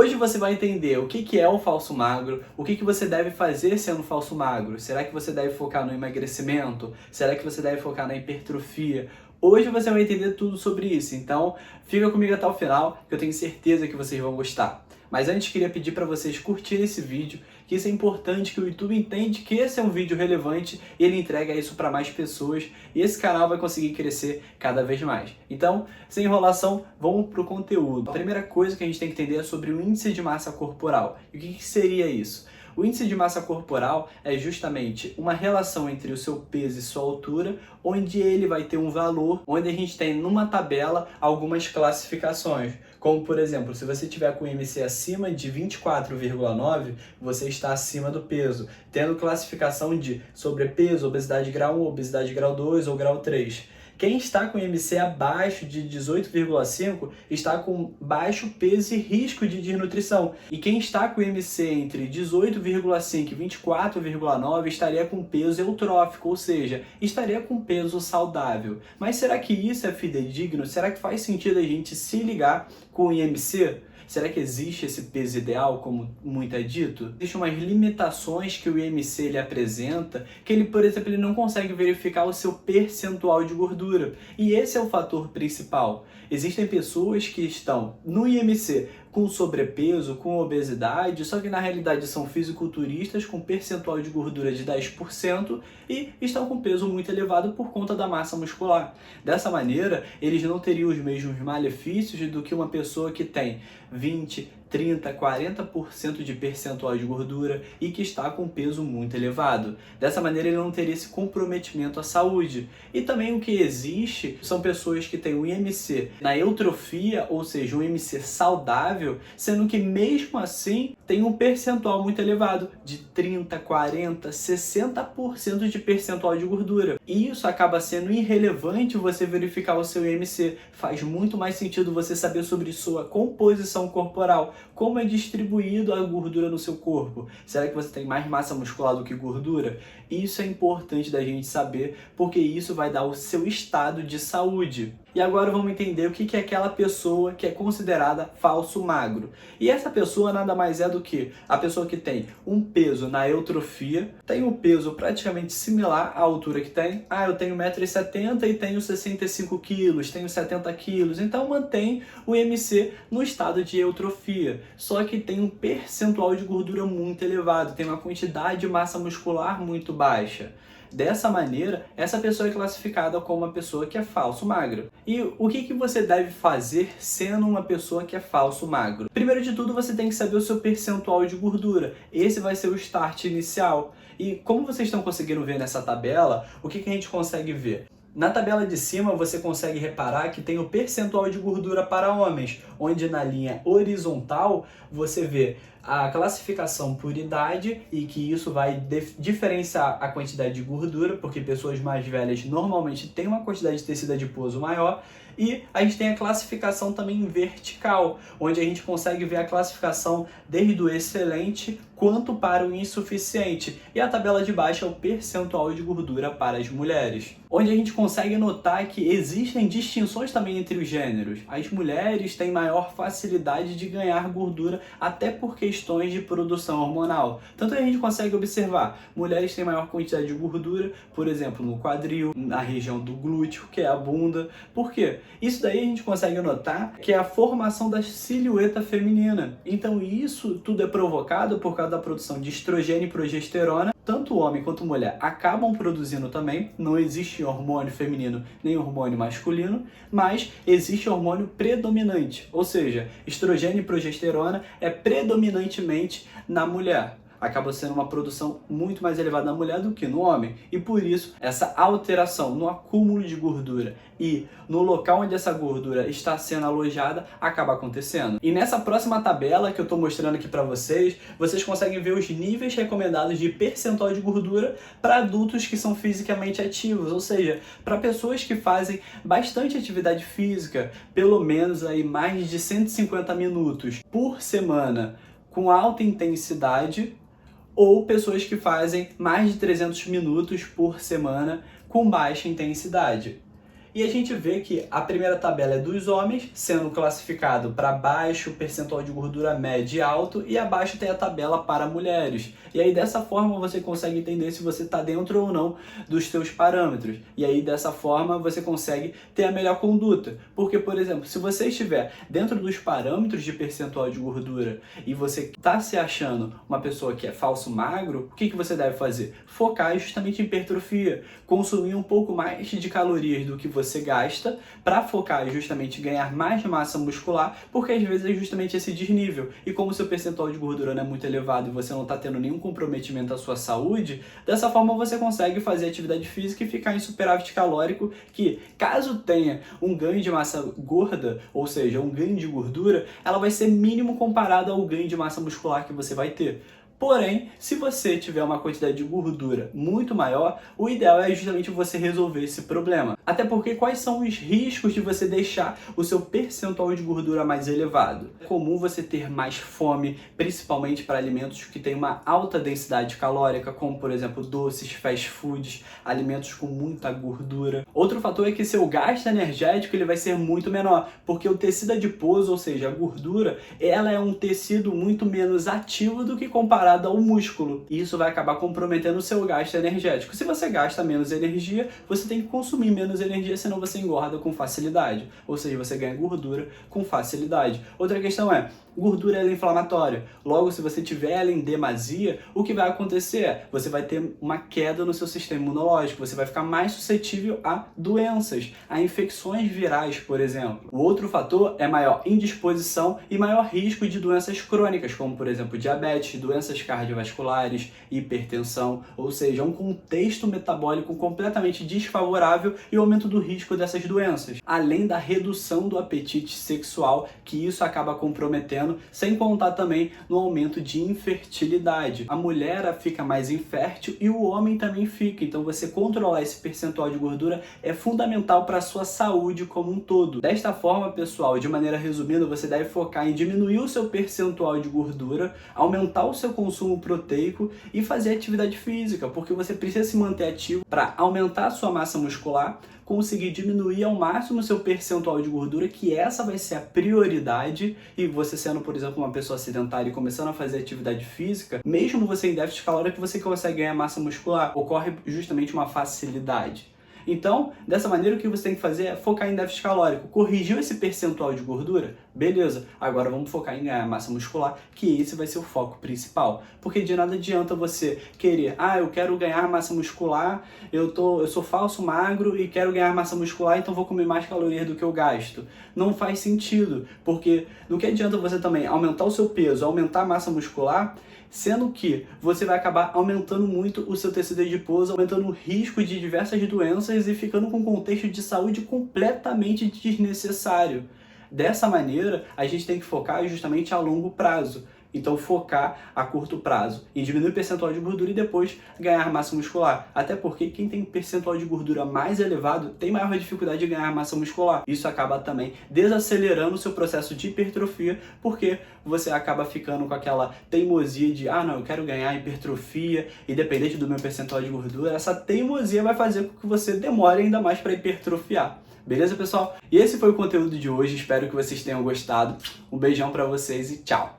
Hoje você vai entender o que é o falso magro, o que você deve fazer sendo falso magro. Será que você deve focar no emagrecimento? Será que você deve focar na hipertrofia? Hoje você vai entender tudo sobre isso, então fica comigo até o final, que eu tenho certeza que vocês vão gostar. Mas antes queria pedir para vocês curtirem esse vídeo, que isso é importante, que o YouTube entende que esse é um vídeo relevante e ele entrega isso para mais pessoas e esse canal vai conseguir crescer cada vez mais. Então, sem enrolação, vamos para o conteúdo. A primeira coisa que a gente tem que entender é sobre o índice de massa corporal. E o que seria isso? O índice de massa corporal é justamente uma relação entre o seu peso e sua altura, onde ele vai ter um valor, onde a gente tem numa tabela algumas classificações. Como, por exemplo, se você tiver com o IMC acima de 24,9, você está acima do peso, tendo classificação de sobrepeso, obesidade grau 1, obesidade grau 2 ou grau 3. Quem está com IMC abaixo de 18,5 está com baixo peso e risco de desnutrição. E quem está com IMC entre 18,5 e 24,9 estaria com peso eutrófico, ou seja, estaria com peso saudável. Mas será que isso é fidedigno? Será que faz sentido a gente se ligar com o IMC? Será que existe esse peso ideal, como muito é dito? Existem umas limitações que o IMC ele apresenta, que ele, por exemplo, ele não consegue verificar o seu percentual de gordura. E esse é o fator principal. Existem pessoas que estão no IMC com sobrepeso, com obesidade, só que na realidade são fisiculturistas com percentual de gordura de 10% e estão com peso muito elevado por conta da massa muscular. Dessa maneira, eles não teriam os mesmos malefícios do que uma pessoa que tem 20, 30, 40% de percentual de gordura e que está com peso muito elevado. Dessa maneira, ele não teria esse comprometimento à saúde. E também o que existe são pessoas que têm o IMC na eutrofia, ou seja, um IMC saudável, sendo que mesmo assim tem um percentual muito elevado, de 30, 40, 60% de percentual de gordura. E isso acaba sendo irrelevante você verificar o seu IMC. Faz muito mais sentido você saber sobre sua composição corporal, como é distribuído a gordura no seu corpo. Será que você tem mais massa muscular do que gordura? Isso é importante da gente saber, porque isso vai dar o seu estado de saúde. E agora vamos entender o que é aquela pessoa que é considerada falso magro. E essa pessoa nada mais é do que a pessoa que tem um peso na eutrofia, tem um peso praticamente similar à altura que tem. Eu tenho 1,70 m e tenho 65 kg, tenho 70 kg, então mantém o IMC no estado de eutrofia. Só que tem um percentual de gordura muito elevado, tem uma quantidade de massa muscular muito baixa. Dessa maneira, essa pessoa é classificada como uma pessoa que é falso magro. E o que você deve fazer sendo uma pessoa que é falso magro? Primeiro de tudo, você tem que saber o seu percentual de gordura. Esse vai ser o start inicial. E como vocês estão conseguindo ver nessa tabela, o que a gente consegue ver? Na tabela de cima você consegue reparar que tem o percentual de gordura para homens, onde na linha horizontal você vê a classificação por idade e que isso vai diferenciar a quantidade de gordura, porque pessoas mais velhas normalmente têm uma quantidade de tecido adiposo maior, e a gente tem a classificação também vertical, onde a gente consegue ver a classificação desde o excelente quanto para o insuficiente. E a tabela de baixo é o percentual de gordura para as mulheres, onde a gente consegue notar que existem distinções também entre os gêneros. As mulheres têm maior facilidade de ganhar gordura até por questões de produção hormonal. Tanto a gente consegue observar, mulheres têm maior quantidade de gordura, por exemplo, no quadril, na região do glúteo, que é a bunda. Por quê? Isso daí a gente consegue notar que é a formação da silhueta feminina. Então isso tudo é provocado por causa da produção de estrogênio e progesterona. Tanto homem quanto mulher acabam produzindo também, não existe hormônio feminino nem hormônio masculino, mas existe hormônio predominante, ou seja, estrogênio e progesterona é predominantemente na mulher. Acaba sendo uma produção muito mais elevada na mulher do que no homem. E por isso, essa alteração no acúmulo de gordura e no local onde essa gordura está sendo alojada, acaba acontecendo. E nessa próxima tabela que eu estou mostrando aqui para vocês, vocês conseguem ver os níveis recomendados de percentual de gordura para adultos que são fisicamente ativos, ou seja, para pessoas que fazem bastante atividade física, pelo menos aí mais de 150 minutos por semana, com alta intensidade, ou pessoas que fazem mais de 300 minutos por semana com baixa intensidade. E a gente vê que a primeira tabela é dos homens, sendo classificado para baixo, percentual de gordura médio e alto, e abaixo tem a tabela para mulheres. E aí dessa forma você consegue entender se você está dentro ou não dos seus parâmetros. E aí dessa forma você consegue ter a melhor conduta. Porque, por exemplo, se você estiver dentro dos parâmetros de percentual de gordura e você está se achando uma pessoa que é falso magro, o que você deve fazer? Focar justamente em hipertrofia, consumir um pouco mais de calorias do que você gasta para focar justamente em ganhar mais massa muscular, porque às vezes é justamente esse desnível. E como o seu percentual de gordura não é muito elevado e você não está tendo nenhum comprometimento à sua saúde, dessa forma você consegue fazer atividade física e ficar em superávit calórico, que caso tenha um ganho de massa gorda, ou seja, um ganho de gordura, ela vai ser mínimo comparada ao ganho de massa muscular que você vai ter. Porém, se você tiver uma quantidade de gordura muito maior, o ideal é justamente você resolver esse problema. Até porque quais são os riscos de você deixar o seu percentual de gordura mais elevado? É comum você ter mais fome, principalmente para alimentos que têm uma alta densidade calórica, como por exemplo doces, fast foods, alimentos com muita gordura. Outro fator é que seu gasto energético ele vai ser muito menor, porque o tecido adiposo, ou seja, a gordura, ela é um tecido muito menos ativo do que comparado ao músculo. E isso vai acabar comprometendo o seu gasto energético. Se você gasta menos energia, você tem que consumir menos energia, senão você engorda com facilidade. Ou seja, você ganha gordura com facilidade. Outra questão é, gordura ela é inflamatória. Logo, se você tiver ela em demasia, o que vai acontecer é, você vai ter uma queda no seu sistema imunológico, você vai ficar mais suscetível a doenças, a infecções virais, por exemplo. O outro fator é maior indisposição e maior risco de doenças crônicas, como por exemplo diabetes, doenças cardiovasculares, hipertensão, ou seja, um contexto metabólico completamente desfavorável e o aumento do risco dessas doenças. Além da redução do apetite sexual, que isso acaba comprometendo, sem contar também no aumento de infertilidade. A mulher fica mais infértil e o homem também fica, então você controlar esse percentual de gordura é fundamental para a sua saúde como um todo. Desta forma, pessoal, de maneira resumida, você deve focar em diminuir o seu percentual de gordura, aumentar o seu consumo proteico e fazer atividade física, porque você precisa se manter ativo para aumentar a sua massa muscular, conseguir diminuir ao máximo o seu percentual de gordura, que essa vai ser a prioridade, e você sendo, por exemplo, uma pessoa sedentária e começando a fazer atividade física, mesmo você em déficit calórico, você consegue ganhar massa muscular, ocorre justamente uma facilidade. Então, dessa maneira, o que você tem que fazer é focar em déficit calórico. Corrigiu esse percentual de gordura? Beleza, agora vamos focar em ganhar massa muscular, que esse vai ser o foco principal. Porque de nada adianta você querer, eu quero ganhar massa muscular, eu sou falso magro e quero ganhar massa muscular, então vou comer mais calorias do que eu gasto. Não faz sentido, porque no que adianta você também aumentar o seu peso, aumentar a massa muscular, sendo que você vai acabar aumentando muito o seu tecido adiposo, aumentando o risco de diversas doenças e ficando com um contexto de saúde completamente desnecessário. Dessa maneira, a gente tem que focar justamente a longo prazo. Então focar a curto prazo em diminuir o percentual de gordura e depois ganhar massa muscular. Até porque quem tem percentual de gordura mais elevado tem maior dificuldade de ganhar massa muscular. Isso acaba também desacelerando o seu processo de hipertrofia, porque você acaba ficando com aquela teimosia de não, eu quero ganhar hipertrofia, independente do meu percentual de gordura. Essa teimosia vai fazer com que você demore ainda mais para hipertrofiar. Beleza, pessoal? E esse foi o conteúdo de hoje. Espero que vocês tenham gostado. Um beijão para vocês e tchau!